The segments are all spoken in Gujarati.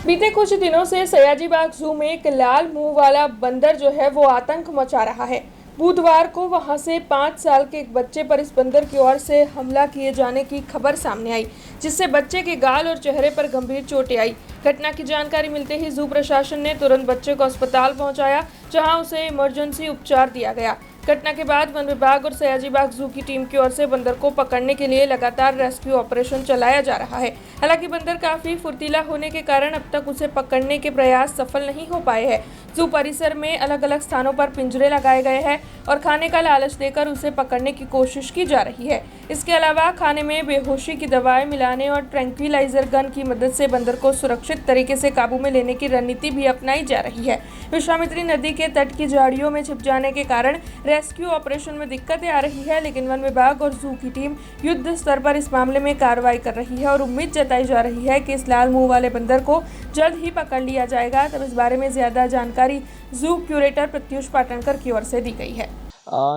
बीते कुछ दिनों से सयाजीबाग जू में एक लाल मुंह वाला बंदर जो है वो आतंक मचा रहा है। बुधवार को वहां से 5 साल के एक बच्चे पर इस बंदर की ओर से हमला किए जाने की खबर सामने आई, जिससे बच्चे के गाल और चेहरे पर गंभीर चोटें आई। घटना की जानकारी मिलते ही जू प्रशासन ने तुरंत बच्चे को अस्पताल पहुंचाया, जहां उसे इमरजेंसी उपचार दिया गया। घटना के बाद वन विभाग और सयाजीबाग जू की टीम की ओर से बंदर को पकड़ने के लिए लगातार रेस्क्यू ऑपरेशन चलाया जा रहा है। हालांकि बंदर काफी फुर्तीला होने के कारण अब तक उसे पकड़ने के प्रयास सफल नहीं हो पाए हैं। जू परिसर में अलग अलग स्थानों पर पिंजरे लगाए गए हैं और खाने का लालच देकर उसे पकड़ने की कोशिश की जा रही है। इसके अलावा खाने में बेहोशी की दवाएं मिलाने और ट्रैंक्विलाइजर गन की मदद से बंदर को सुरक्षित तरीके से काबू में लेने की रणनीति भी अपनाई जा रही है। विश्वामित्री नदी के तट की झाड़ियों में छिप जाने के कारण रेस्क्यू ऑपरेशन में दिक्कतें आ रही है, लेकिन वन विभाग और जू की टीम युद्ध स्तर पर इस मामले में कार्रवाई कर रही है और उम्मीद जताई जा रही है कि इस लाल मुंह वाले बंदर को जल्द ही पकड़ लिया जाएगा। तब इस बारे में ज्यादा जानकारी जू क्यूरेटर प्रत्युष पाटणकर की ओर से दी गई है।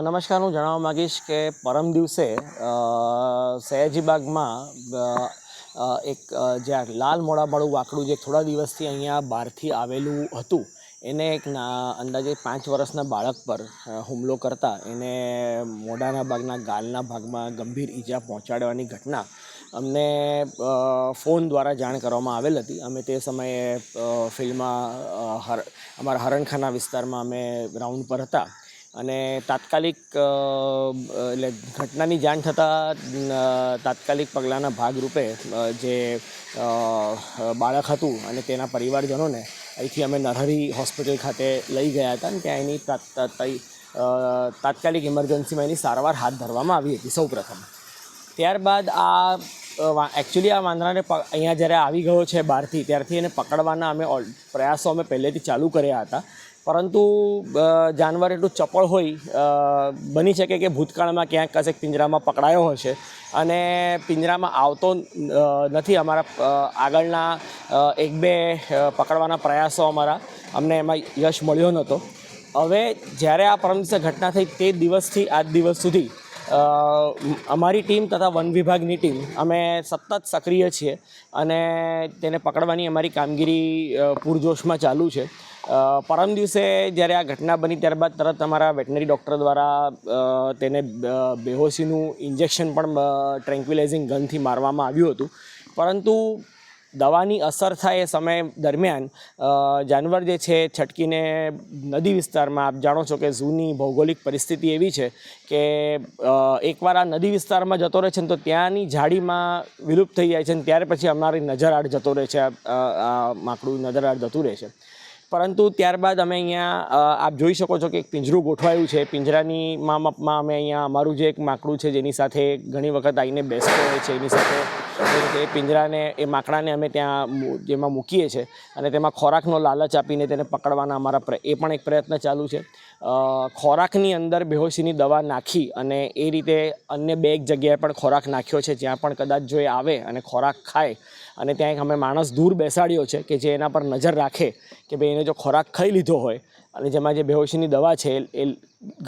नमस्कार, हूँ जणाववा मागीश के परम दिवसे सयाजीबागમાં एक જ્યાં લાલ મોડાવાળું વાકડું જે થોડા દિવસથી અહીંયા બહારથી આવેલું હતું એને એક અંદાજે 5 વર્ષના બાળક પર હુમલો કરતા એને મોઢાના ભાગના ગાલના ભાગમાં ગંભીર ઈજા પહોંચાડવાની ઘટના અમને ફોન દ્વારા જાણ કરવામાં આવેલ હતી। અમે તે સમયે ફિલ્ડમાં અમારા હરણખાના વિસ્તારમાં અમે રાઉન્ડ પર હતા અને તાત્કાલિક એટલે ઘટનાની જાણ થતાં તાત્કાલિક પગલાંના ભાગરૂપે જે બાળક હતું અને તેના પરિવારજનોને અહીંથી અમે નરહરી હોસ્પિટલ ખાતે લઈ ગયા હતા અને ત્યાં એની તાત્કાલિક ઇમરજન્સીમાં એની સારવાર હાથ ધરવામાં આવી હતી સૌપ્રથમ। ત્યારબાદ એકચ્યુઅલી આ વાંદરાને અહીંયા જ્યારે આવી ગયો છે બહારથી ત્યારથી એને પકડવાના અમે પ્રયાસો અમે પહેલેથી ચાલુ કર્યા હતા, પરંતુ જાનવર એટલું ચપળ હોય બની શકે કે ભૂતકાળમાં ક્યાંક કશેક પિંજરામાં પકડાયો હશે અને પિંજરામાં આવતો નથી। અમારા આગળના 1-2 પકડવાના પ્રયાસો અમને એમાં યશ મળ્યો નહોતો। હવે જ્યારે આ પરમ દિવસે ઘટના થઈ તે દિવસથી આજ દિવસ સુધી અમારી ટીમ તથા વન વિભાગની ટીમ અમે સતત સક્રિય છીએ અને તેને પકડવાની અમારી કામગીરી પૂરજોશમાં ચાલુ છે। પરમ દિવસે જ્યારે આ ઘટના બની ત્યારબાદ તરત અમારા વેટનરી ડૉક્ટર દ્વારા તેને બેહોશીનું ઇન્જેક્શન પણ ટ્રેન્ક્વિલાઇઝિંગ ગનથી મારવામાં આવ્યું હતું, પરંતુ દવાની અસર થાય એ સમય દરમિયાન જાનવર જે છે છટકીને નદી વિસ્તારમાં આપ જાણો છો કે ઝૂની ભૌગોલિક પરિસ્થિતિ એવી છે કે એકવાર આ નદી વિસ્તારમાં જતો રહે છે ને તો ત્યાંની ઝાડીમાં વિલુપ્ત થઈ જાય છે ને ત્યાર પછી અમારી નજર આડ જતો રહે છે, આ માકડું નજર આડ જતું રહે છે। પરંતુ ત્યારબાદ અમે અહીંયા આપ જોઈ શકો છો કે એક પિંજરું ગોઠવાયું છે। પિંજરાની માપમાં અમે અહીંયા અમારું જે એક માકડું છે જેની સાથે ઘણી વખત આવીને બેસતો હોય છે એની સાથે એ પિંજરાને એ માકડાને અમે ત્યાં જેમાં મૂકીએ છીએ અને તેમાં ખોરાકનો લાલચ આપીને તેને પકડવાના અમારા એ પણ એક પ્રયત્ન ચાલુ છે। ખોરાકની અંદર બેહોશીની દવા નાખી અને એ રીતે અન્ય 2 જગ્યાએ પણ ખોરાક નાખ્યો છે, જ્યાં પણ કદાચ જો એ આવે અને ખોરાક ખાય અને ત્યાં એક અમે માણસ દૂર બેસાડ્યો છે કે જે એના પર નજર રાખે કે ભાઈ એને જો ખોરાક ખાઈ લીધો હોય અને જેમાં જે બેહોશીની દવા છે એ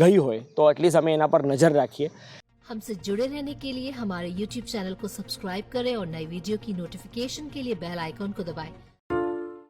ગઈ હોય તો એટલીસ્ટ અમે એના પર નજર રાખીએ। हमसे जुड़े रहने के लिए हमारे YouTube चैनल को सब्सक्राइब करें और नई वीडियो की नोटिफिकेशन के लिए बेल आइकॉन को दबाएं।